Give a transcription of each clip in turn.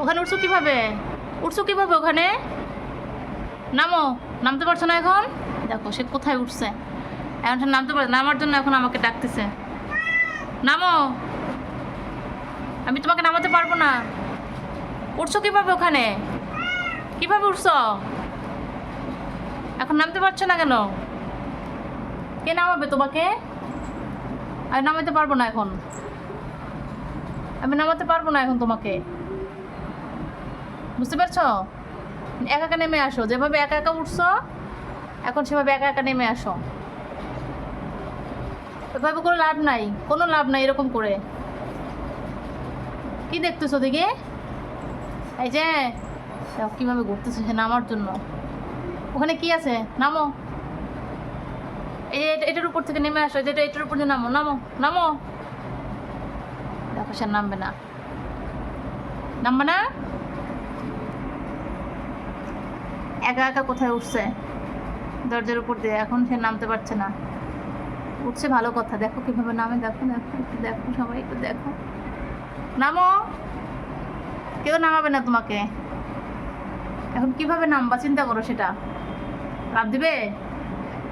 ওখানে উঠছো কিভাবে? উঠছো কিভাবে ওখানে? নামো। নামতে পারছো না এখন? দেখো সে কোথায় উঠছে। এখন সে নামতে পারছে, নামার জন্য এখন আমাকে ডাকতেছে। নামো। আমি তোমাকে নামাতে পারবো না। উঠছো কিভাবে ওখানে? কিভাবে উঠছো? এখন নামতে পারছো না কেন? কে নামাবে তোমাকে? আমি নামাতে পারবো না এখন। আমি নামাতে পারবো না এখন তোমাকে। বুঝতে পারছো? একা একা নেমে আসো। যেভাবে একা একা উঠছো এখন সেভাবে একা একা নেমে আসো। এভাবে কোনো লাভ নাই, কোনো লাভ নাই এরকম করে। কি দেখতেছো দিকে? এই যে কিভাবে ঘুরতেছে সে নামার জন্য। ওখানে কি আছে? নামো। এই এটার উপর থেকে নেমে আসো। যেটা এটার উপর দিয়ে নামো, নামো, নামো। দেখো সে নামবে না, নামবে না। একা একা কোথায় উঠছে দরজার উপর দিয়ে, এখন সে নামতে পারছে না। উঠছে ভালো কথা, দেখো কিভাবে নামে। দেখো দেখো একটু দেখো, সবাই একটু দেখো। নামো। কেউ নামাবে না তোমাকে। এখন কিভাবে নামবা চিন্তা করো। সেটা লাভ দিবে?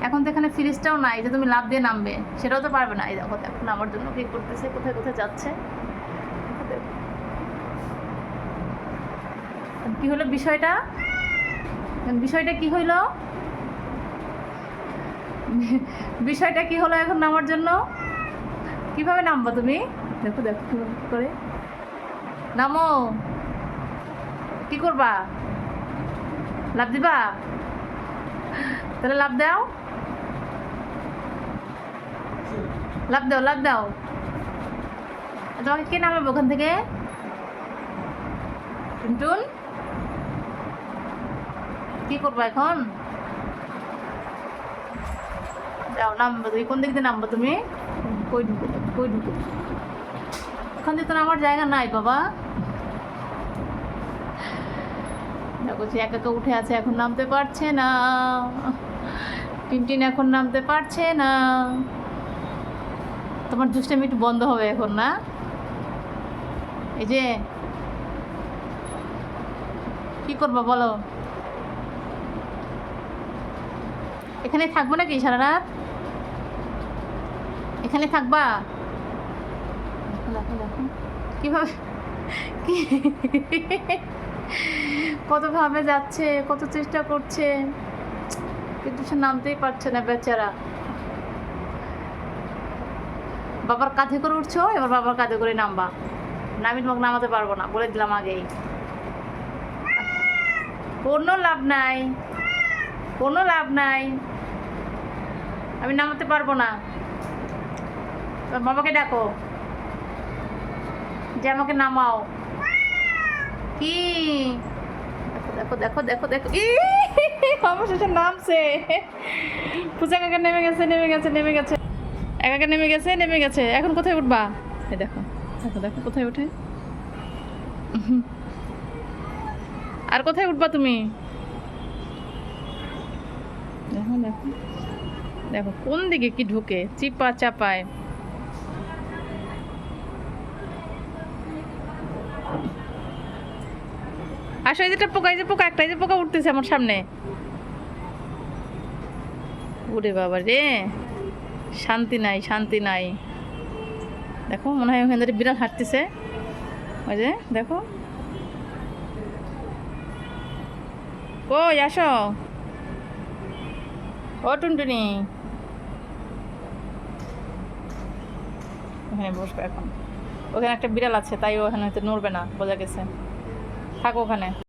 এখন তো এখানে ফ্রিজটাও নাই যে তুমি লাভ দিয়ে নামবে, সেটাও তো পারবে না। এই দেখো দেখো নামার জন্য কি করতেছে, কোথায় কোথায় যাচ্ছে। কি হলো বিষয়টা? বিষয়টা কি হইলো? বিষয়টা কি হলো এখন নামার জন্য? কিভাবে নামবা তুমি? দেখো দেখো কিভাবে করে নামো। কি করবা? লাভ দিবা? তাহলে লাভ দাও, লাভ দাও, লাভ দাও। তোমাকে কে নামাবে ওখান থেকে? টুনটুন কি করবা এখন? যাও নামবো। তুমি কোন দিক দিয়ে নামবো? তুমি কই ঢুকো, কই ঢুকো? ওখান দিয়ে তো নামার জায়গা নাই বাবা। দেখো সে একা একা উঠে আছে, এখন নামতে পারছে না। টিনটিন এখন নামতে পারছে না। তোমার দুষ্টামি একটু বন্ধ হবে এখন, না? এই যে কি করবা বলো? এখানে থাকবো নাকি সারা রাত? এখানে থাকবা? দেখো দেখো কিভাবে, কত ভাবে যাচ্ছে, কত চেষ্টা করছে, কিন্তু সে নামতেই পারছে না বেচারা। বাবার কাঁধে করে উঠছো, এবার বাবার কাঁধে করে নামবা। না আমি তোমাকে নামাতে পারবো না, বলে দিলাম আগেই। কোনো লাভ নাই, কোনো লাভ নাই। আমি নামাতে পারবো না। বাবাকে ডাকো যে আমাকে নামাও। কি? দেখো দেখো দেখো দেখো, অবশেষে নামছে। পূজা কাকা নেমে গেছে, নেমে গেছে, নেমে গেছে। একা নেমে গেছে, নেমে গেছে। এখন কোথায় উঠবা? এই দেখো দেখো দেখো কোথায় ওঠে। আর কোথায় উঠবা তুমি? দেখো দেখো দেখো কোন দিকে কি ঢুকে, চিপা চাপায়। আসো, এই যে পোকা, এই যে পোকা একটা, এই যে পোকা উঠতেছে আমার সামনে। ওরে বাবা রে, শান্তি নাই, শান্তি নাই। দেখো মনে হয় ওখান থেকে বিড়াল হাঁটতেছে। ওই যে দেখো, কই আসো। ও টুনটুনি, ওখানে বসবে এখন। ওখানে একটা বিড়াল আছে, তাই ওখানে হয়তো নড়বে না, বোঝা গেছে। থাকো ওখানে।